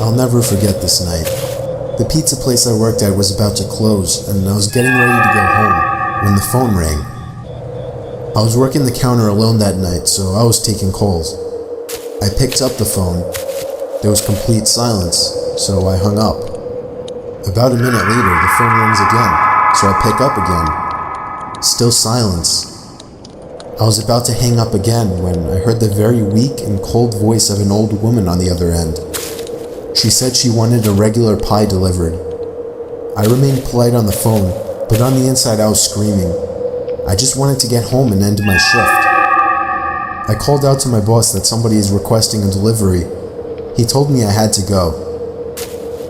I'll never forget this night. The pizza place I worked at was about to close, and I was getting ready to go home when the phone rang. I was working the counter alone that night, so I was taking calls. I picked up the phone. There was complete silence, so I hung up. About a minute later, the phone rings again, so I pick up again. Still silence. I was about to hang up again when I heard the very weak and cold voice of an old woman on the other end. She said she wanted a regular pie delivered. I remained polite on the phone, but on the inside I was screaming. I just wanted to get home and end my shift. I called out to my boss that somebody is requesting a delivery. He told me I had to go.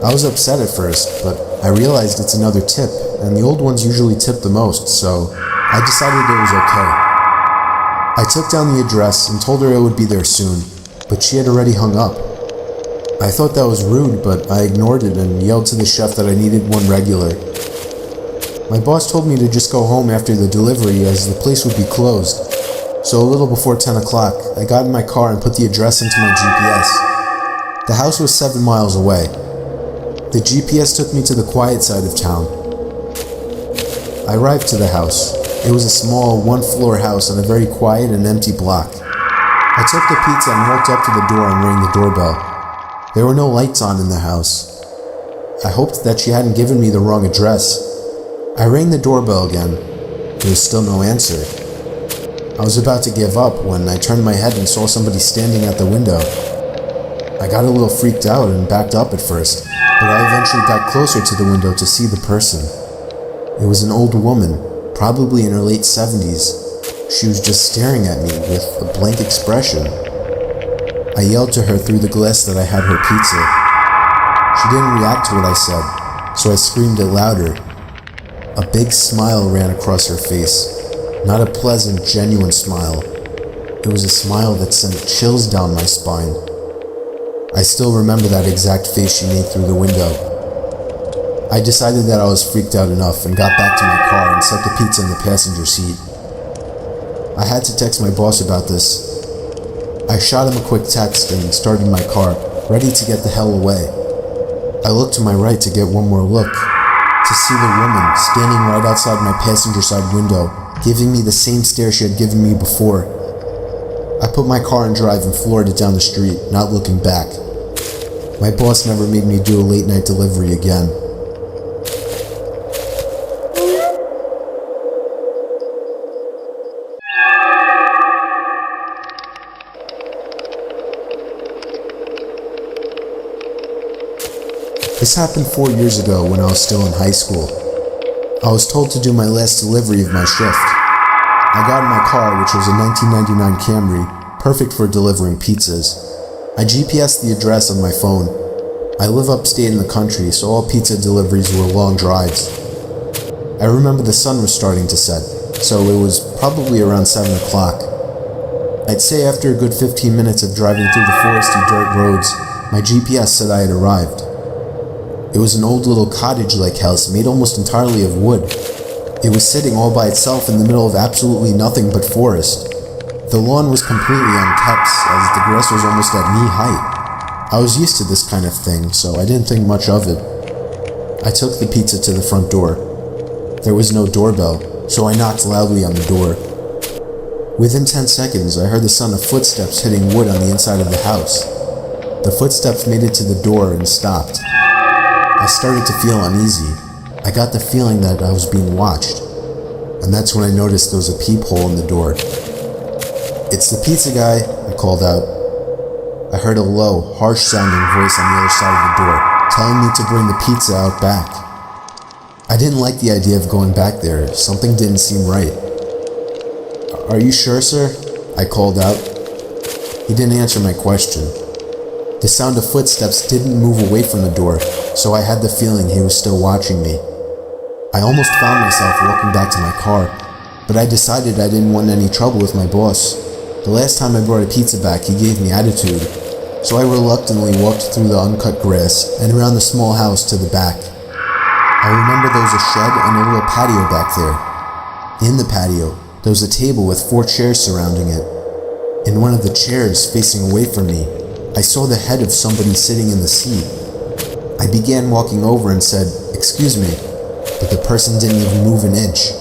I was upset at first, but I realized it's another tip, and the old ones usually tip the most, so I decided it was okay. I took down the address and told her I would be there soon, but she had already hung up. I thought that was rude, but I ignored it and yelled to the chef that I needed one regular. My boss told me to just go home after the delivery as the place would be closed. So a little before 10 o'clock, I got in my car and put the address into my GPS. The house was 7 miles away. The GPS took me to the quiet side of town. I arrived to the house. It was a small, one-floor house on a very quiet and empty block. I took the pizza and walked up to the door and rang the doorbell. There were no lights on in the house. I hoped that she hadn't given me the wrong address. I rang the doorbell again. There was still no answer. I was about to give up when I turned my head and saw somebody standing at the window. I got a little freaked out and backed up at first, but I eventually got closer to the window to see the person. It was an old woman, probably in her late 70s. She was just staring at me with a blank expression. I yelled to her through the glass that I had her pizza. She didn't react to what I said, so I screamed it louder. A big smile ran across her face. Not a pleasant, genuine smile. It was a smile that sent chills down my spine. I still remember that exact face she made through the window. I decided that I was freaked out enough and got back to my car and set the pizza in the passenger seat. I had to text my boss about this. I shot him a quick text and started my car, ready to get the hell away. I looked to my right to get one more look, to see the woman standing right outside my passenger side window, giving me the same stare she had given me before. I put my car in drive and floored it down the street, not looking back. My boss never made me do a late night delivery again. This happened 4 years ago when I was still in high school. I was told to do my last delivery of my shift. I got in my car, which was a 1999 Camry, perfect for delivering pizzas. I GPSed the address on my phone. I live upstate in the country, so all pizza deliveries were long drives. I remember the sun was starting to set, so it was probably around 7 o'clock. I'd say after a good 15 minutes of driving through the foresty dirt roads, my GPS said I had arrived. It was an old little cottage-like house made almost entirely of wood. It was sitting all by itself in the middle of absolutely nothing but forest. The lawn was completely unkempt, as the grass was almost at knee height. I was used to this kind of thing, so I didn't think much of it. I took the pizza to the front door. There was no doorbell, so I knocked loudly on the door. Within 10 seconds, I heard the sound of footsteps hitting wood on the inside of the house. The footsteps made it to the door and stopped. I started to feel uneasy. I got the feeling that I was being watched, and that's when I noticed there was a peephole in the door. "It's the pizza guy," I called out. I heard a low, harsh-sounding voice on the other side of the door, telling me to bring the pizza out back. I didn't like the idea of going back there. Something didn't seem right. "Are you sure, sir?" I called out. He didn't answer my question. The sound of footsteps didn't move away from the door, so I had the feeling he was still watching me. I almost found myself walking back to my car, but I decided I didn't want any trouble with my boss. The last time I brought a pizza back, he gave me attitude, so I reluctantly walked through the uncut grass and around the small house to the back. I remember there was a shed and a little patio back there. In the patio, there was a table with 4 chairs surrounding it. In one of the chairs, facing away from me, I saw the head of somebody sitting in the seat. I began walking over and said, "Excuse me," but the person didn't even move an inch.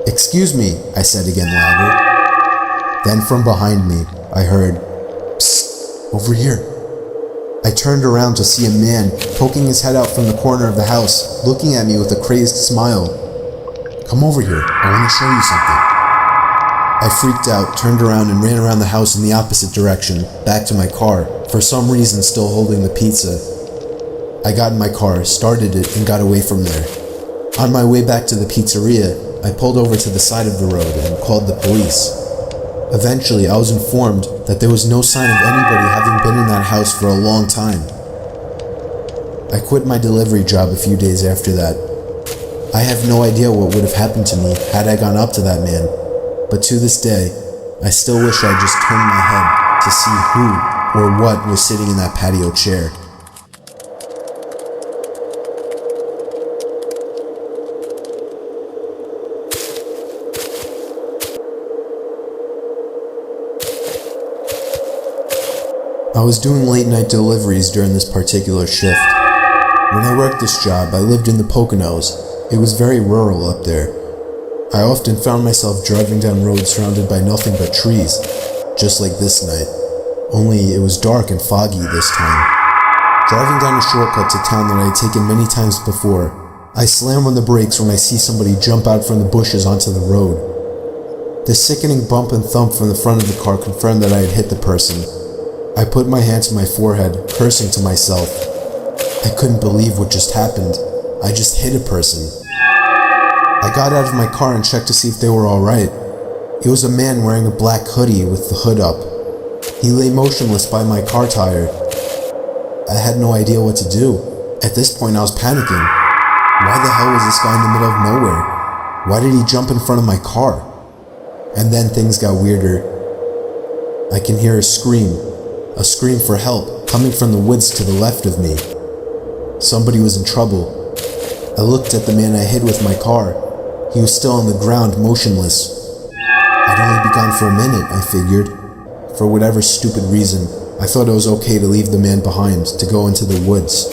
"Excuse me," I said again louder. Then from behind me, I heard, "Psst, over here." I turned around to see a man poking his head out from the corner of the house, looking at me with a crazed smile. "Come over here, I want to show you something." I freaked out, turned around and ran around the house in the opposite direction, back to my car, for some reason still holding the pizza. I got in my car, started it, and got away from there. On my way back to the pizzeria, I pulled over to the side of the road and called the police. Eventually, I was informed that there was no sign of anybody having been in that house for a long time. I quit my delivery job a few days after that. I have no idea what would have happened to me had I gone up to that man, but to this day, I still wish I just turned my head to see who or what was sitting in that patio chair. I was doing late night deliveries during this particular shift. When I worked this job, I lived in the Poconos. It was very rural up there. I often found myself driving down roads surrounded by nothing but trees, just like this night. Only it was dark and foggy this time. Driving down a shortcut to town that I had taken many times before, I slam on the brakes when I see somebody jump out from the bushes onto the road. The sickening bump and thump from the front of the car confirmed that I had hit the person. I put my hand to my forehead, cursing to myself. I couldn't believe what just happened. I just hit a person. I got out of my car and checked to see if they were alright. It was a man wearing a black hoodie with the hood up. He lay motionless by my car tire. I had no idea what to do. At this point, I was panicking. Why the hell was this guy in the middle of nowhere? Why did he jump in front of my car? And then things got weirder. I can hear a scream for help, coming from the woods to the left of me. Somebody was in trouble. I looked at the man I hit with my car. He was still on the ground, motionless. I'd only be gone for a minute, I figured. For whatever stupid reason, I thought it was okay to leave the man behind, to go into the woods.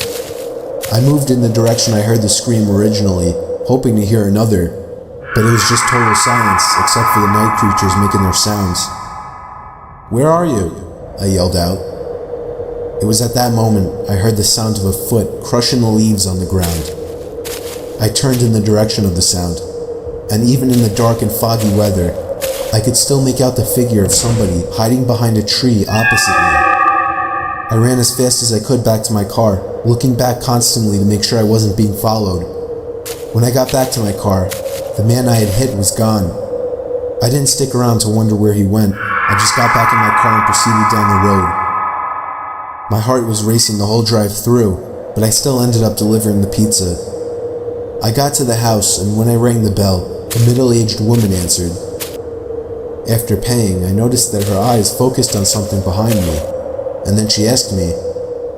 I moved in the direction I heard the scream originally, hoping to hear another, but it was just total silence, except for the night creatures making their sounds. "Where are you?" I yelled out. It was at that moment I heard the sound of a foot crushing the leaves on the ground. I turned in the direction of the sound, and even in the dark and foggy weather, I could still make out the figure of somebody hiding behind a tree opposite me. I ran as fast as I could back to my car, looking back constantly to make sure I wasn't being followed. When I got back to my car, the man I had hit was gone. I didn't stick around to wonder where he went. I just got back in my car and proceeded down the road. My heart was racing the whole drive through, but I still ended up delivering the pizza. I got to the house, and when I rang the bell, a middle-aged woman answered. After paying, I noticed that her eyes focused on something behind me, and then she asked me,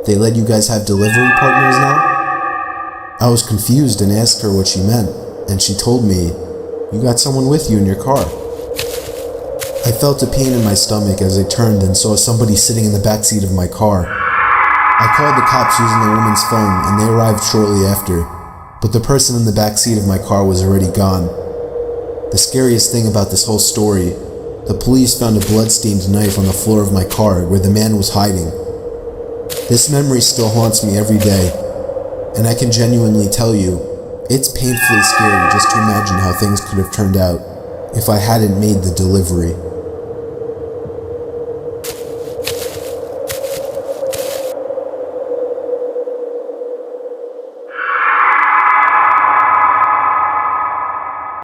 "They let you guys have delivery partners now?" I was confused and asked her what she meant, and she told me, "You got someone with you in your car." I felt a pain in my stomach as I turned and saw somebody sitting in the backseat of my car. I called the cops using the woman's phone, and they arrived shortly after, but the person in the backseat of my car was already gone. The scariest thing about this whole story, the police found a blood-stained knife on the floor of my car where the man was hiding. This memory still haunts me every day, and I can genuinely tell you, it's painfully scary just to imagine how things could have turned out if I hadn't made the delivery.